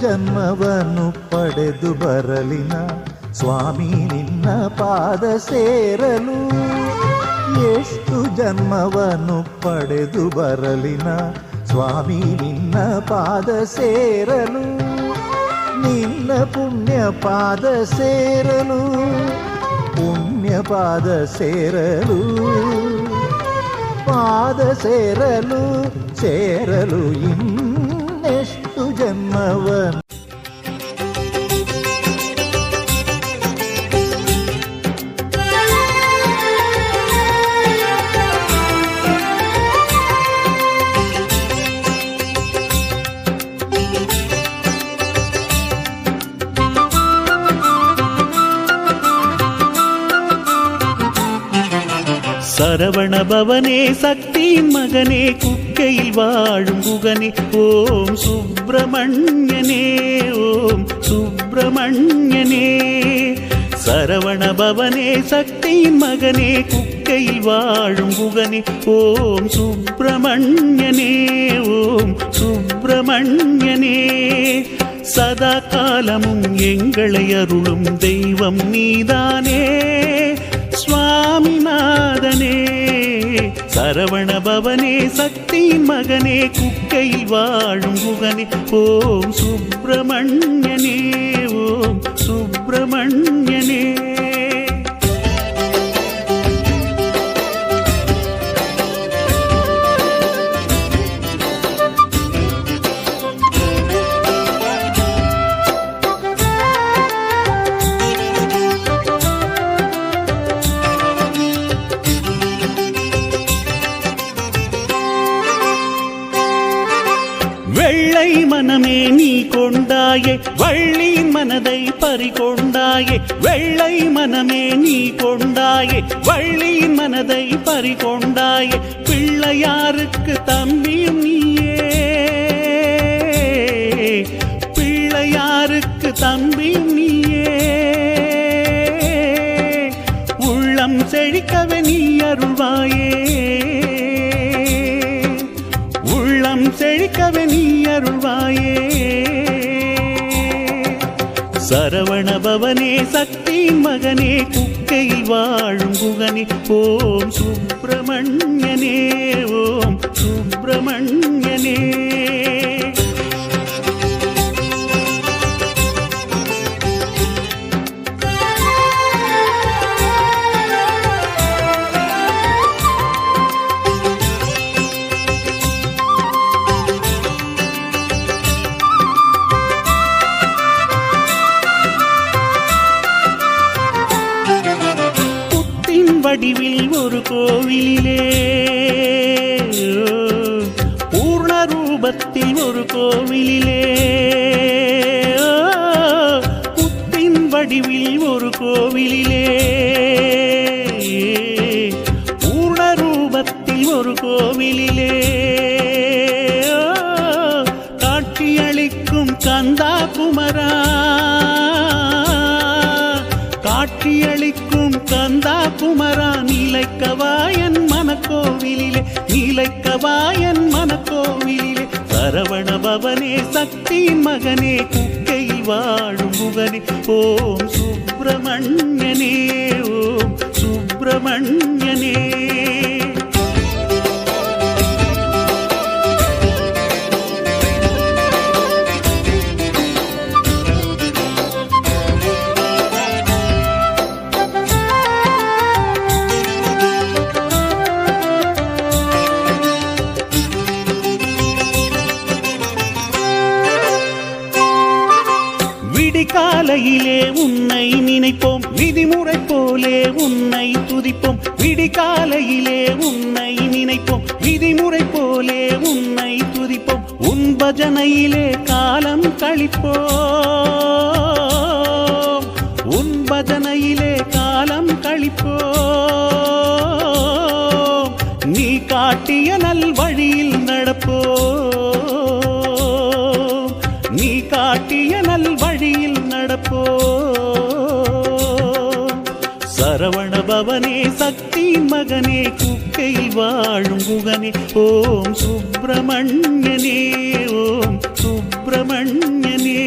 ಜನ್ಮವನ್ನು ಪಡೆದು ಬರಲಿನ ಸ್ವಾಮಿ ನಿನ್ನ ಪಾದ ಸೇರಲು. ಎಷ್ಟು ಜನ್ಮವನ್ನು ಪಡೆದು ಬರಲಿನ ಸ್ವಾಮಿ ನಿನ್ನ ಪಾದ ಸೇರಲು. ನಿನ್ನ ಪುಣ್ಯ ಪಾದ ಸೇರಲು, ಪುಣ್ಯ ಪಾದ ಸೇರಲು, ಪಾದ ಸೇರಲು ಸೇರಲು ಇನ್ನೆಷ್ಟು ಜನ್ಮವನ್ನು. சரவண பவனே சக்தியின் மகனே குக்கையில் வாழும் குகனே ஓம் சுப்பிரமணியனே ஓம் சுப்பிரமணியனே. சரவண பவனே சக்தியின் மகனே குக்கையில் வாழும் குகனே ஓம் சுப்பிரமணியனே ஓம் சுப்பிரமணியனே. சதா காலமும் எங்களை அருளும் தெய்வம் நீதானே சுவாமிநாதனே. சரவண பவனே சக்தியின் மகனே குக்கையில் வாழும் குகனே ஓம் சுப்பிரமணியனே ஓம் சுப்பிரமணியனே. வெள்ளை மனமே நீ கொண்டாயே வள்ளியின் மனதை பறிகொண்டாயே. வெள்ளை மனமே நீ கொண்டாயே வள்ளியின் மனதை பறிகொண்டாயே. பிள்ளையாருக்கு தம்பியும் நீயே, பிள்ளையாருக்கு தம்பியும் நீயே. உள்ளம் செழிக்கவே நீ அருள்வாயே, உள்ளம் செழிக்கவே நீ அருள்வாயே. சரவண பவனே சக்தியின் மகனே குக்கையில் வாழும் குகனே ஓம் சுப்பிரமணியனே ஓம் சுப்பிரமணியனே. வடிவில் ஒரு கோவிலிலே பூர்ண ரூபத்தில் ஒரு கோவிலிலே. புத்தின் வடிவில் ஒரு கோவிலிலே பூர்ண ரூபத்தில் ஒரு கோவிலிலே. காட்சியளிக்கும் கந்தா குமரா, காட்சியளிக்கும் கந்தா குமரா. நீலைக்கவாயன் மனக்கோவிலிலே, நீலைக்கவாயன் மனக்கோவிலிலே. சரவண பவனே சக்தியின் மகனே குக்கையில் வாழும் குகனே ஓம் சுப்பிரமணியனே ஓம் சுப்பிரமணியனே. விடிகாலையிலே உன்னை நினைப்போம், விதிமுறை போலே உன்னை துதிப்போம். விடிகாலையிலே உன்னை நினைப்போம், விதிமுறை போலே உன்னை துதிப்போம். உன் பஜனையிலே காலம் கழிப்போம், உன் பஜனையிலே காலம் கழிப்போம். நீ காட்டிய நல் வழியில் நடப்போம், நீ காட்டிய நல் வழியில் நடப்போம். சரவண பவனே சக்தியின் மகனே குக்கையில் வாழும் குகனே ஓம் சுப்பிரமணியனே ஓம் சுப்பிரமணியனே.